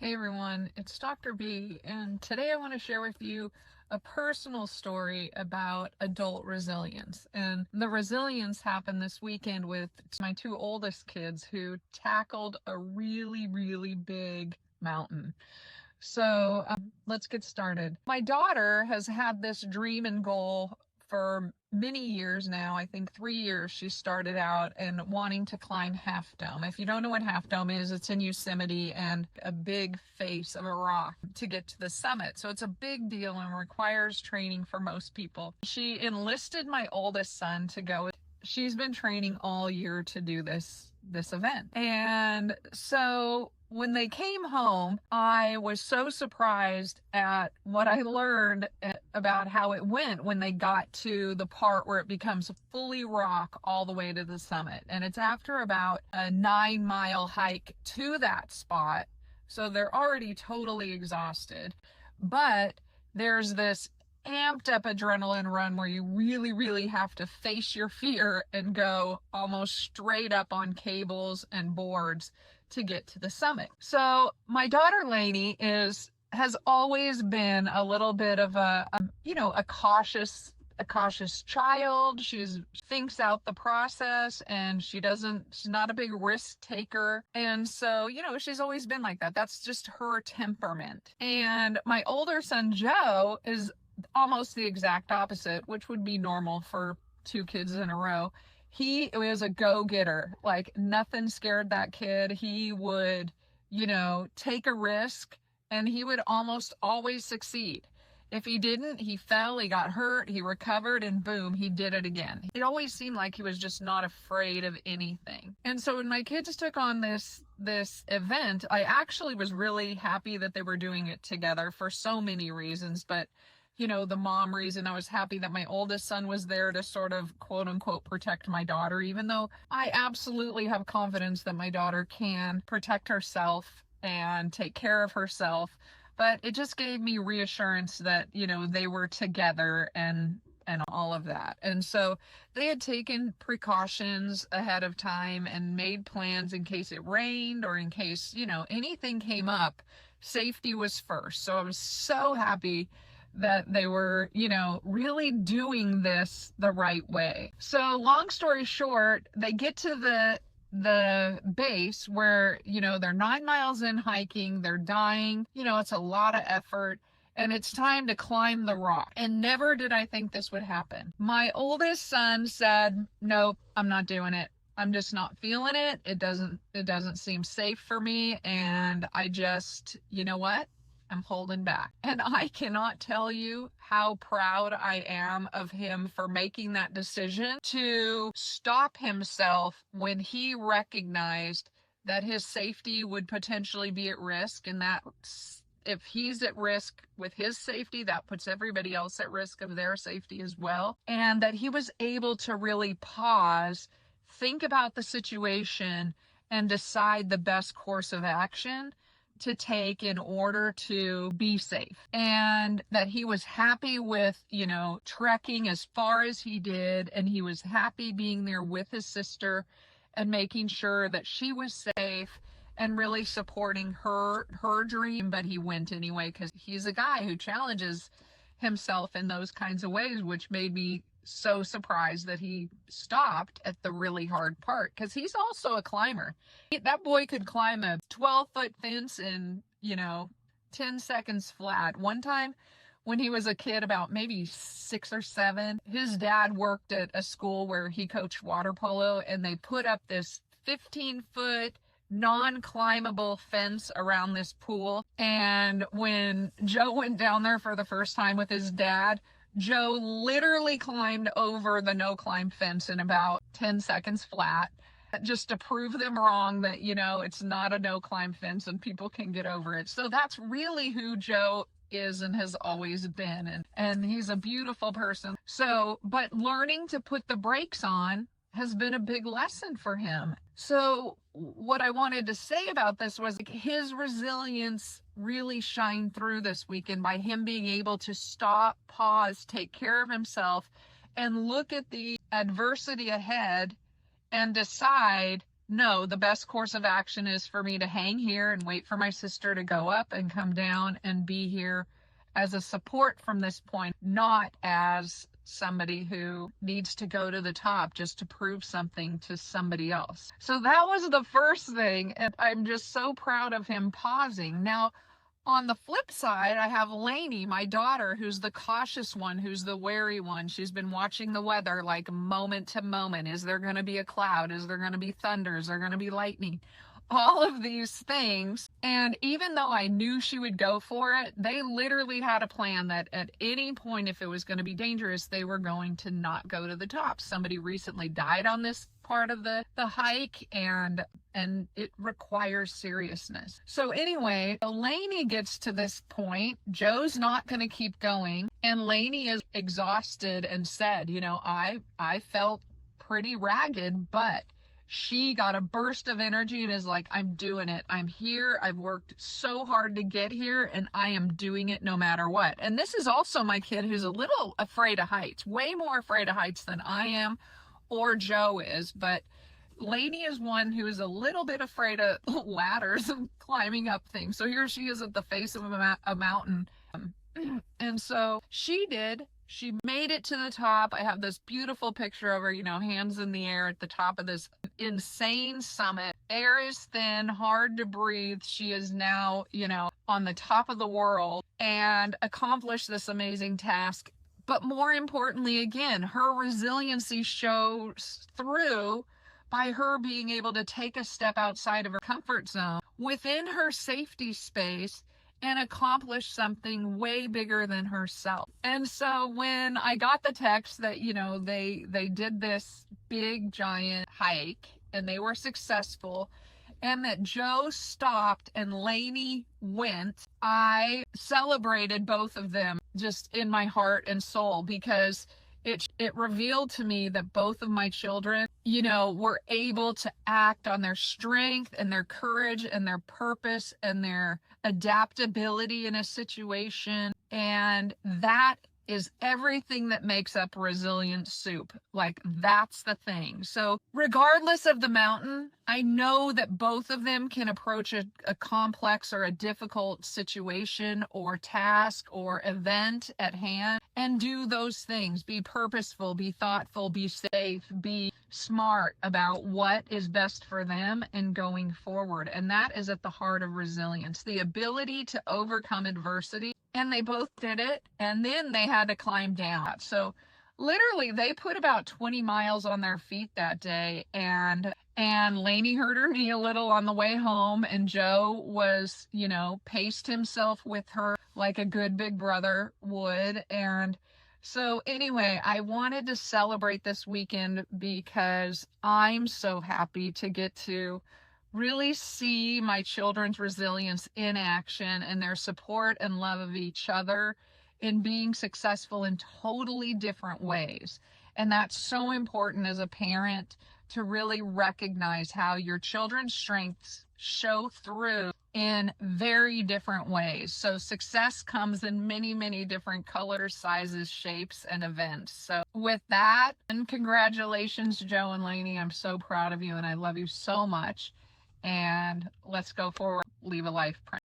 Hey everyone, it's Dr. B, and today I want to share with you a personal story about adult resilience. And the resilience happened this weekend with my two oldest kids who tackled a really big mountain. So let's get started. My daughter has had this dream and goal for many years now. I think 3 years she started out and wanting to climb Half Dome. If you don't know what Half Dome is, it's in Yosemite and a big face of a rock to get to the summit. So it's a big deal and requires training for most people. She enlisted my oldest son to go. She's been training all year to do this event. And so when they came home, I was so surprised at what I learned about how it went when they got to the part where it becomes fully rock all the way to the summit. And it's after about a 9-mile hike to that spot. So they're already totally exhausted. But there's this amped up adrenaline run where you really have to face your fear and go almost straight up on cables and boards to get to the summit. So my daughter Lainey has always been a little bit of a cautious child. She thinks out the process, and she's not a big risk taker. And so, she's always been like that. That's just her temperament. And my older son Joe is almost the exact opposite, which would be normal for two kids in a row. He was a go-getter. Like, nothing scared that kid. He would, take a risk, and he would almost always succeed. If he didn't, he fell, he got hurt, he recovered, and boom, he did it again. It always seemed like he was just not afraid of anything. And so when my kids took on this event, I actually was really happy that they were doing it together for so many reasons. But the mom reason, I was happy that my oldest son was there to sort of quote unquote protect my daughter, even though I absolutely have confidence that my daughter can protect herself and take care of herself. But it just gave me reassurance that, they were together and all of that. And so they had taken precautions ahead of time and made plans in case it rained or in case, anything came up. Safety was first. So I was so happy that they were, really doing this the right way. So long story short, they get to the base where, they're 9 miles in hiking, they're dying, it's a lot of effort, and it's time to climb the rock. And never did I think this would happen. My oldest son said, nope, I'm not doing it. I'm just not feeling it. It doesn't seem safe for me. And I just, I'm holding back. And I cannot tell you how proud I am of him for making that decision to stop himself when he recognized that his safety would potentially be at risk, and that if he's at risk with his safety, that puts everybody else at risk of their safety as well. And that he was able to really pause, think about the situation, and decide the best course of action to take in order to be safe. And that he was happy with, trekking as far as he did, and he was happy being there with his sister and making sure that she was safe and really supporting her dream. But he went anyway because he's a guy who challenges himself in those kinds of ways, which made me so surprised that he stopped at the really hard part, because he's also a climber. That boy could climb a 12-foot fence in 10 seconds flat. One time when he was a kid, about maybe 6 or 7, his dad worked at a school where he coached water polo, and they put up this 15-foot non-climbable fence around this pool. And when Joe went down there for the first time with his dad, Joe literally climbed over the no-climb fence in about 10 seconds flat, just to prove them wrong that, it's not a no-climb fence and people can get over it. So that's really who Joe is and has always been. And he's a beautiful person. So, but learning to put the brakes on has been a big lesson for him. So what I wanted to say about this was his resilience really shined through this weekend by him being able to stop, pause, take care of himself, and look at the adversity ahead and decide no, the best course of action is for me to hang here and wait for my sister to go up and come down and be here as a support from this point, not as somebody who needs to go to the top just to prove something to somebody else. So that was the first thing, and I'm just so proud of him pausing. Now, on the flip side, I have Lainey, my daughter, who's the cautious one, who's the wary one. She's been watching the weather like moment to moment. Is there going to be a cloud? Is there going to be thunder? Is there going to be lightning? All of these things. And even though I knew she would go for it, they literally had a plan that at any point, if it was going to be dangerous, they were going to not go to the top. Somebody recently died on this part of the hike, and it requires seriousness. So anyway, Lainey gets to this point. Joe's not going to keep going, and Lainey is exhausted and said, I felt pretty ragged, but she got a burst of energy and is like, I'm doing it. I'm here. I've worked so hard to get here, and I am doing it no matter what. And this is also my kid who's a little afraid of heights, way more afraid of heights than I am or Joe is. But Lainey is one who is a little bit afraid of ladders and climbing up things. So here she is at the face of a mountain. And so she made it to the top. I have this beautiful picture of her, hands in the air at the top of this insane summit. Air is thin, hard to breathe. She is now, on the top of the world and accomplished this amazing task. But more importantly, again, her resiliency shows through by her being able to take a step outside of her comfort zone within her safety space and accomplish something way bigger than herself. And so when I got the text that, they did this big giant hike and they were successful, and that Joe stopped and Lainey went, I celebrated both of them just in my heart and soul, because it revealed to me that both of my children, were able to act on their strength and their courage and their purpose and their adaptability in a situation. And that is everything that makes up resilient soup. Like, that's the thing. So regardless of the mountain, I know that both of them can approach a complex or a difficult situation or task or event at hand and do those things. Be purposeful, be thoughtful, be safe, be smart about what is best for them and going forward. And that is at the heart of resilience, the ability to overcome adversity. And they both did it, and then they had to climb down. So literally they put about 20 miles on their feet that day, and Lainey hurt her knee a little on the way home, and Joe was, paced himself with her like a good big brother would. And so anyway, I wanted to celebrate this weekend because I'm so happy to get to really see my children's resilience in action and their support and love of each other in being successful in totally different ways. And that's so important as a parent, to really recognize how your children's strengths show through in very different ways. So success comes in many, many different colors, sizes, shapes, and events. So with that, and congratulations, Joe and Lainey. I'm so proud of you and I love you so much. And let's go forward, leave a life print.